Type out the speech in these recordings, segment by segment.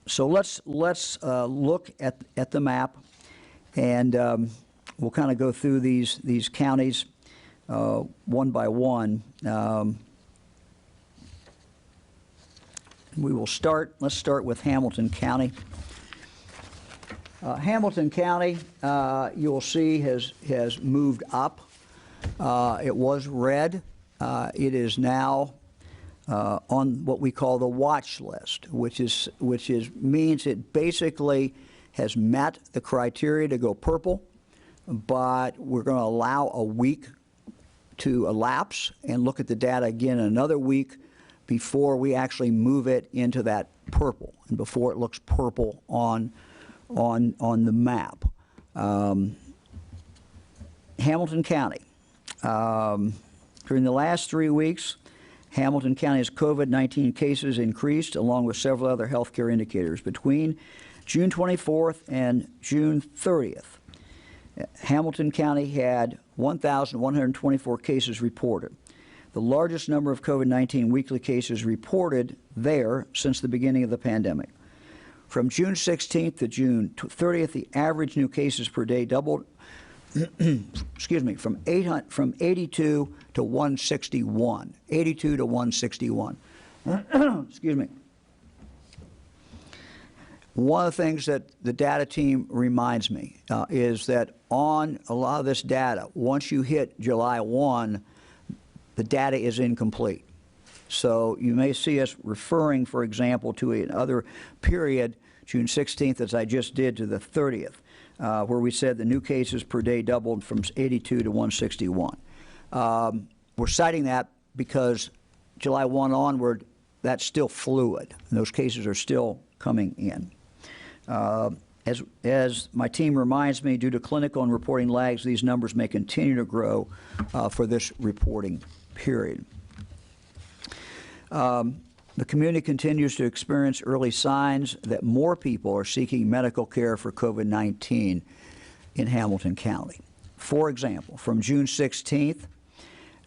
So let's look at the map, and we'll kind of go through these counties one by one. We will start. Let's start with Hamilton County. Hamilton County, you'll see, has moved up. It was red. It is now on what we call the watch list, which means it basically has met the criteria to go purple, but we're going to allow a week to elapse and look at the data again in another week before we actually move it into that purple and before it looks purple on the map. Hamilton County. During the last 3 weeks, Hamilton County's COVID-19 cases increased along with several other healthcare indicators. Between June 24th and June 30th, Hamilton County had 1,124 cases reported, the largest number of COVID-19 weekly cases reported there since the beginning of the pandemic. From June 16th to June 30th, the average new cases per day doubled excuse me, from 82 to 161. 82 to 161. Excuse me. One of the things that the data team reminds me is that on a lot of this data, once you hit July 1, the data is incomplete. So you may see us referring, for example, to another period, June 16th, as I just did, to the 30th. Where we said the new cases per day doubled from 82 to 161. We're citing that because July 1 onward, that's still fluid, and those cases are still coming in. As my team reminds me, due to clinical and reporting lags, these numbers may continue to grow for this reporting period. The community continues to experience early signs that more people are seeking medical care for COVID-19 in Hamilton County. For example, from June 16th,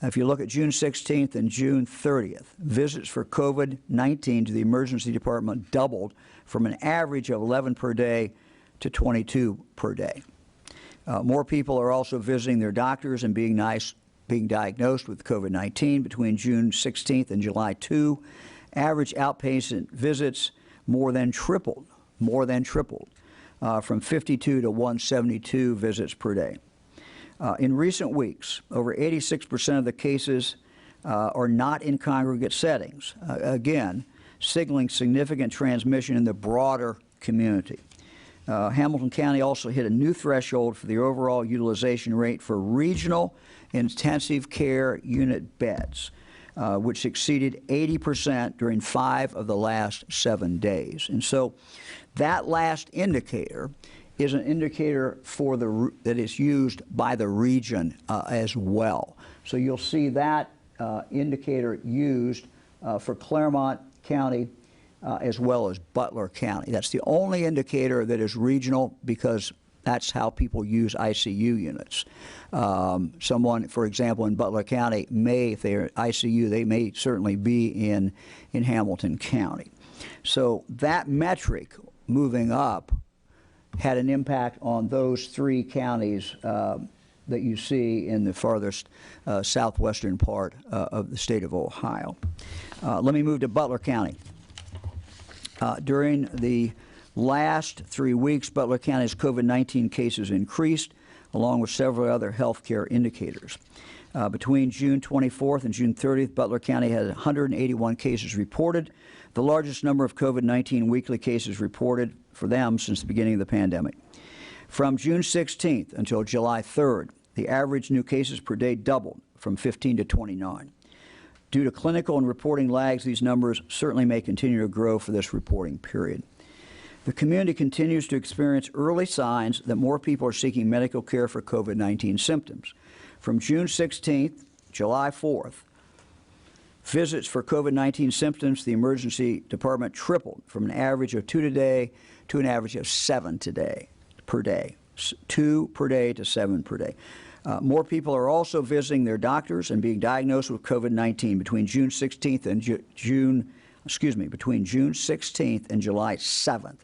if you look at June 16th and June 30th, visits for COVID-19 to the emergency department doubled from an average of 11 per day to 22 per day. More people are also visiting their doctors and being diagnosed with COVID-19 between June 16th and July 2. Average outpatient visits more than tripled, from 52 to 172 visits per day. In recent weeks, over 86% of the cases are not in congregate settings, again, signaling significant transmission in the broader community. Hamilton County also hit a new threshold for the overall utilization rate for regional intensive care unit beds, which exceeded 80% during 5 of the last 7 days. And so that last indicator is an indicator for that is used by the region as well. So you'll see that indicator used for Claremont County as well as Butler County. That's the only indicator that is regional because that's how people use ICU units. Someone, for example, in Butler County may, if they're ICU, they may certainly be in Hamilton County. So that metric moving up had an impact on those 3 counties that you see in the farthest southwestern part of the state of Ohio. Let me move to Butler County. During the last 3 weeks, Butler County's COVID-19 cases increased, along with several other health care indicators. Between June 24th and June 30th, Butler County had 181 cases reported, the largest number of COVID-19 weekly cases reported for them since the beginning of the pandemic. From June 16th until July 3rd, the average new cases per day doubled from 15 to 29. Due to clinical and reporting lags, these numbers certainly may continue to grow for this reporting period. The community continues to experience early signs that more people are seeking medical care for COVID-19 symptoms. From June 16th, July 4th, visits for COVID-19 symptoms to the emergency department tripled from an average of 2 today to an average of 7 today per day, 2 per day to 7 per day. More people are also visiting their doctors and being diagnosed with COVID-19 between June 16th and June between June 16th and July 7th,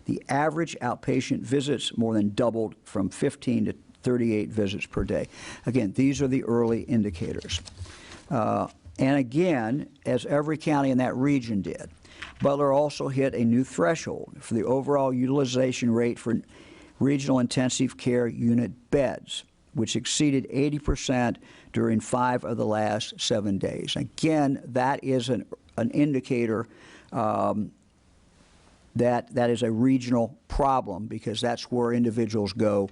the average outpatient visits more than doubled from 15 to 38 visits per day. Again, these are the early indicators. And again, as every county in that region did, Butler also hit a new threshold for the overall utilization rate for regional intensive care unit beds, which exceeded 80% during 5 of the last 7 days. Again, that is an indicator that is a regional problem, because that's where individuals go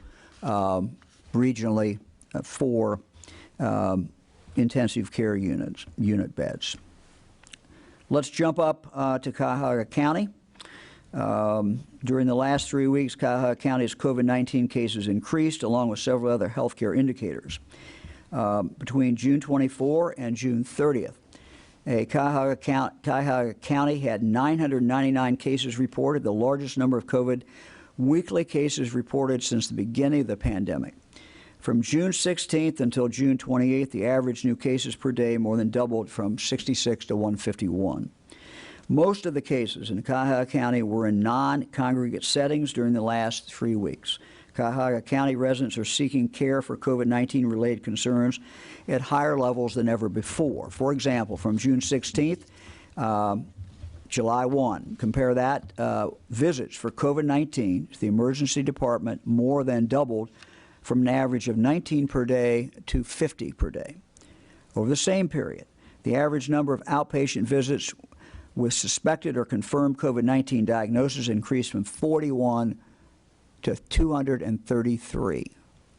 regionally for intensive care unit beds. Let's jump up to Cuyahoga County. During the last 3 weeks, Cuyahoga County's COVID-19 cases increased, along with several other healthcare indicators. Between June 24 and June 30th, Cuyahoga County had 999 cases reported, the largest number of COVID weekly cases reported since the beginning of the pandemic. From June 16th until June 28th, the average new cases per day more than doubled from 66 to 151. Most of the cases in Cuyahoga County were in non-congregate settings during the last 3 weeks. Cuyahoga County residents are seeking care for COVID-19 related concerns at higher levels than ever before. For example, from June 16th, July 1, compare that, visits for COVID-19 to the emergency department more than doubled from an average of 19 per day to 50 per day. Over the same period, the average number of outpatient visits with suspected or confirmed COVID-19 diagnosis increased from 41 to 233.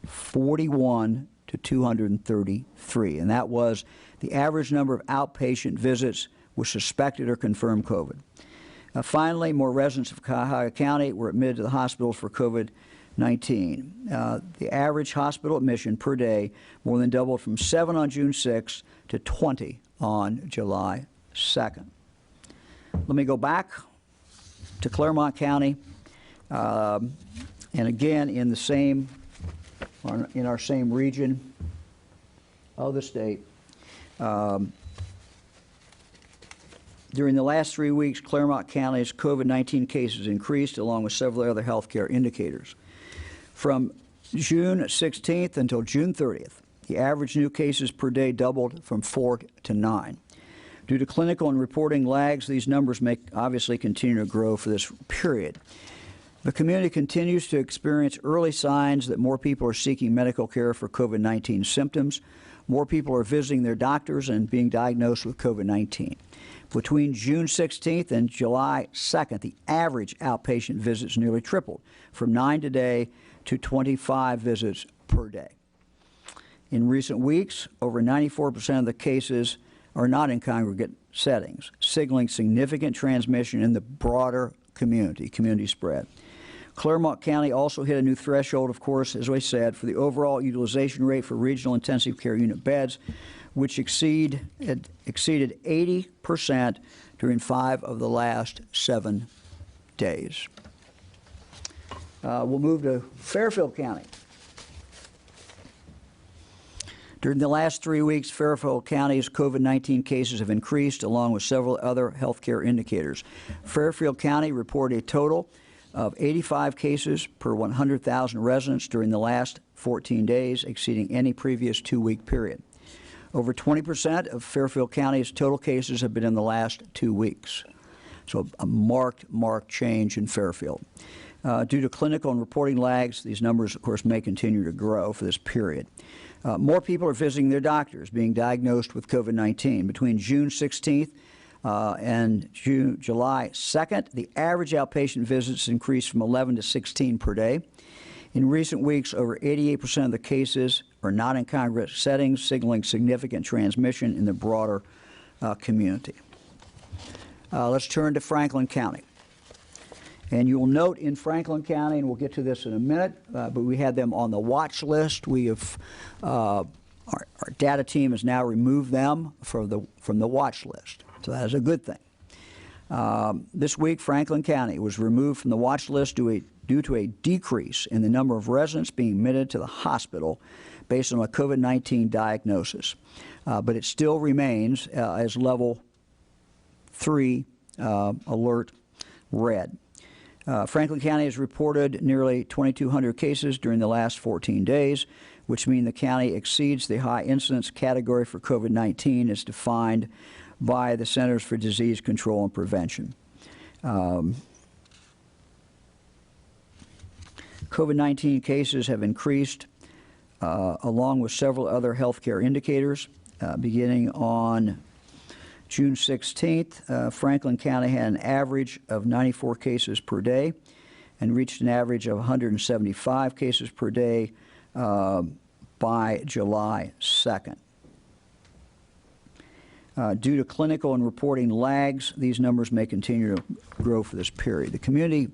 41 to 233. And that was the average number of outpatient visits with suspected or confirmed COVID. Finally, more residents of Cuyahoga County were admitted to the hospitals for COVID-19. The average hospital admission per day more than doubled from 7 on June 6 to 20 on July 2nd. Let me go back to Clermont County, and again in our same region of the state. During the last 3 weeks, Clermont County's COVID-19 cases increased, along with several other healthcare indicators. From June 16th until June 30th, the average new cases per day doubled from 4 to 9. Due to clinical and reporting lags, these numbers may obviously continue to grow for this period. The community continues to experience early signs that more people are seeking medical care for COVID-19 symptoms. More people are visiting their doctors and being diagnosed with COVID-19. Between June 16th and July 2nd, the average outpatient visits nearly tripled, from 9 today to 25 visits per day. In recent weeks, over 94% of the cases are not in congregate settings, signaling significant transmission in the broader community spread. Clermont County also hit a new threshold, of course, as I said, for the overall utilization rate for regional intensive care unit beds, which exceeded 80% during 5 of the last 7 days. We'll move to Fairfield County. During the last 3 weeks, Fairfield County's COVID-19 cases have increased, along with several other healthcare indicators. Fairfield County reported a total of 85 cases per 100,000 residents during the last 14 days, exceeding any previous 2-week period. Over 20% of Fairfield County's total cases have been in the last 2 weeks. So a marked change in Fairfield. Due to clinical and reporting lags, these numbers, of course, may continue to grow for this period. More people are visiting their doctors, being diagnosed with COVID-19. Between June 16th and July 2nd, the average outpatient visits increased from 11 to 16 per day. In recent weeks, over 88% of the cases are not in congregate settings, signaling significant transmission in the broader community. Let's turn to Franklin County. And you will note in Franklin County, and we'll get to this in a minute, but we had them on the watch list. We have our data team has now removed them from the watch list, so that is a good thing. This week, Franklin County was removed from the watch list due to a decrease in the number of residents being admitted to the hospital based on a COVID-19 diagnosis, but it still remains as level 3 alert red. Franklin County has reported nearly 2,200 cases during the last 14 days, which mean the county exceeds the high incidence category for COVID-19 as defined by the Centers for Disease Control and Prevention. COVID-19 cases have increased along with several other healthcare indicators. Beginning on June 16th, Franklin County had an average of 94 cases per day and reached an average of 175 cases per day by July 2nd. Due to clinical and reporting lags, these numbers may continue to grow for this period. The community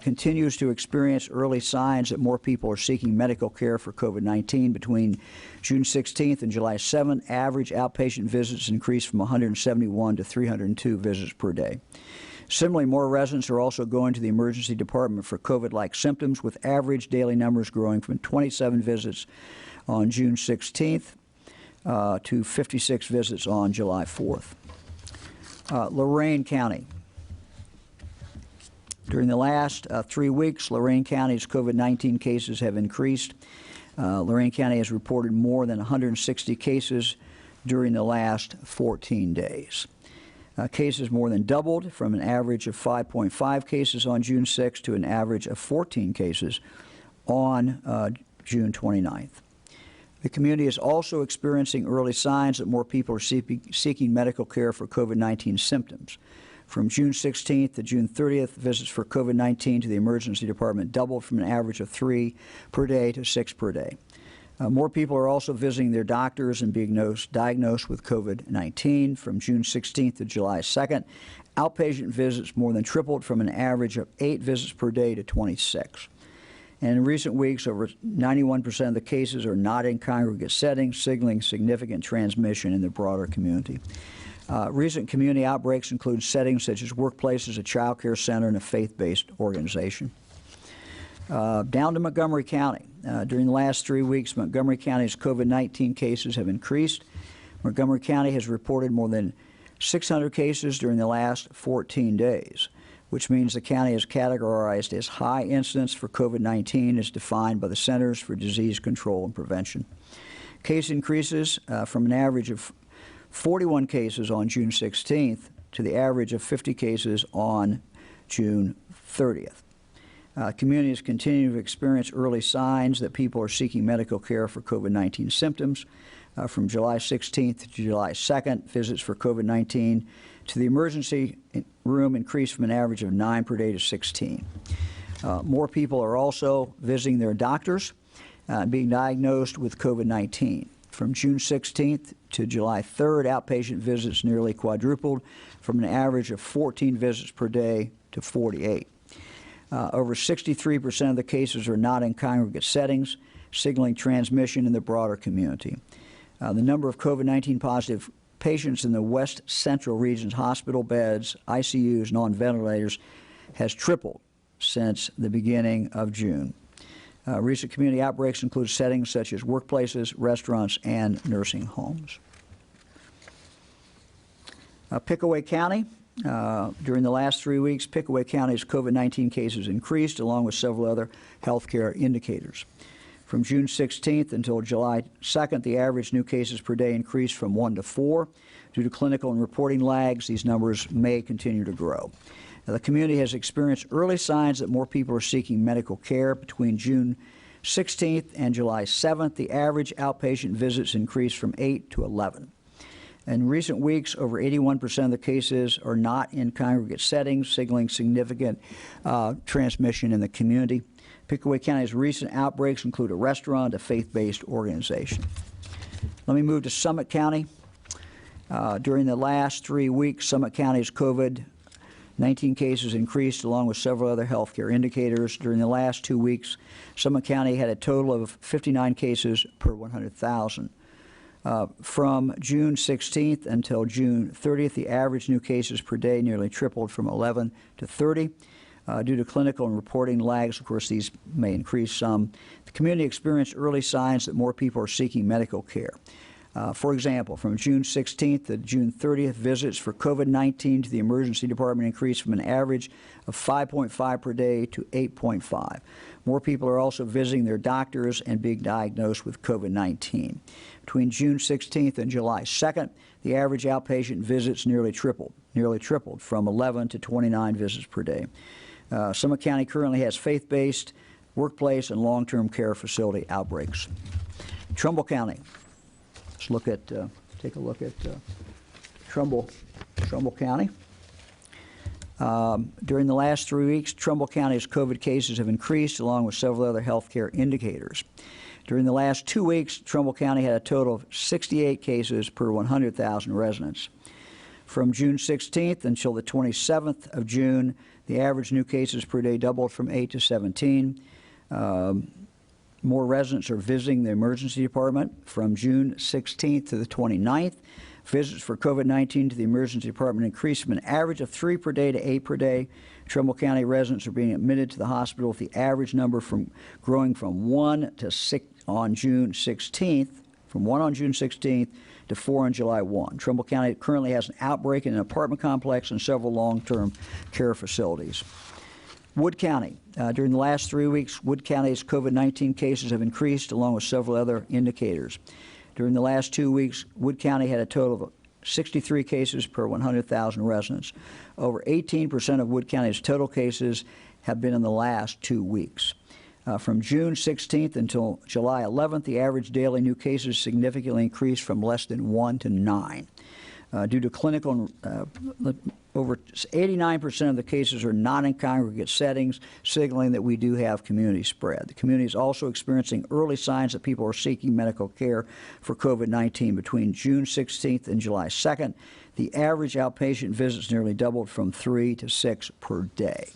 continues to experience early signs that more people are seeking medical care for COVID-19. Between June 16th and July 7th, average outpatient visits increased from 171 to 302 visits per day. Similarly, more residents are also going to the emergency department for COVID-like symptoms, with average daily numbers growing from 27 visits on June 16th to 56 visits on July 4th. Lorain County. During the last 3 weeks, Lorain County's COVID-19 cases have increased. Lorain County has reported more than 160 cases during the last 14 days. Cases more than doubled from an average of 5.5 cases on June 6th to an average of 14 cases on June 29th. The community is also experiencing early signs that more people are seeking medical care for COVID-19 symptoms. From June 16th to June 30th, visits for COVID-19 to the emergency department doubled from an average of 3 per day to 6 per day. More people are also visiting their doctors and being diagnosed with COVID-19. From June 16th to July 2nd, outpatient visits more than tripled from an average of 8 visits per day to 26. And in recent weeks, over 91% of the cases are not in congregate settings, signaling significant transmission in the broader community. Recent community outbreaks include settings such as workplaces, a child care center, and a faith-based organization. Down to Montgomery County. During the last 3 weeks, Montgomery County's COVID-19 cases have increased. Montgomery County has reported more than 600 cases during the last 14 days, which means the county is categorized as high incidence for COVID-19 as defined by the Centers for Disease Control and Prevention. Case increases from an average of 41 cases on June 16th to the average of 50 cases on June 30th. Communities continue to experience early signs that people are seeking medical care for COVID-19 symptoms. From July 16th to July 2nd, visits for COVID-19 to the emergency room increased from an average of 9 per day to 16. More people are also visiting their doctors and being diagnosed with COVID-19. From June 16th to July 3rd, outpatient visits nearly quadrupled from an average of 14 visits per day to 48. Over 63% of the cases are not in congregate settings, signaling transmission in the broader community. The number of COVID-19 positive patients in the West Central region's hospital beds, ICUs, and on ventilators has tripled since the beginning of June. Recent community outbreaks include settings such as workplaces, restaurants, and nursing homes. Pickaway County. During the last 3 weeks, Pickaway County's COVID-19 cases increased, along with several other healthcare indicators. From June 16th until July 2nd, the average new cases per day increased from 1 to 4. Due to clinical and reporting lags, these numbers may continue to grow. Now, the community has experienced early signs that more people are seeking medical care. Between June 16th and July 7th, the average outpatient visits increased from 8 to 11. In recent weeks, over 81% of the cases are not in congregate settings, signaling significant transmission in the community. Pickaway County's recent outbreaks include a restaurant, a faith-based organization. Let me move to Summit County. During the last 3 weeks, Summit County's COVID-19 cases increased, along with several other healthcare indicators. During the last 2 weeks, Summit County had a total of 59 cases per 100,000. From June 16th until June 30th, the average new cases per day nearly tripled from 11 to 30. Due to clinical and reporting lags, of course, these may increase some. The community experienced early signs that more people are seeking medical care. For example, from June 16th to June 30th, visits for COVID-19 to the emergency department increased from an average of 5.5 per day to 8.5. More people are also visiting their doctors and being diagnosed with COVID-19. Between June 16th and July 2nd, the average outpatient visits nearly tripled from 11 to 29 visits per day. Summit County currently has faith-based workplace and long-term care facility outbreaks. Trumbull County. Let's take a look at Trumbull County. During the last 3 weeks, Trumbull County's COVID cases have increased along with several other health care indicators. During the last 2 weeks, Trumbull County had a total of 68 cases per 100,000 residents. From June 16th until the 27th of June, the average new cases per day doubled from 8 to 17. More residents are visiting the emergency department. From June 16th to the 29th, visits for COVID-19 to the emergency department increased from an average of 3 per day to 8 per day. Trumbull County residents are being admitted to the hospital with the average number growing from 1 to 6 on June 16th, from 1 on June 16th to 4 on July 1. Trumbull County currently has an outbreak in an apartment complex and several long-term care facilities. Wood County. During the last 3 weeks, Wood County's COVID-19 cases have increased along with several other indicators. During the last 2 weeks, Wood County had a total of 63 cases per 100,000 residents. Over 18% of Wood County's total cases have been in the last 2 weeks. From June 16th until July 11th, the average daily new cases significantly increased from less than 1 to 9. Due to clinical, over 89% of the cases are not in congregate settings, signaling that we do have community spread. The community is also experiencing early signs that people are seeking medical care for COVID-19. Between June 16th and July 2nd, the average outpatient visits nearly doubled from 3 to 6 per day.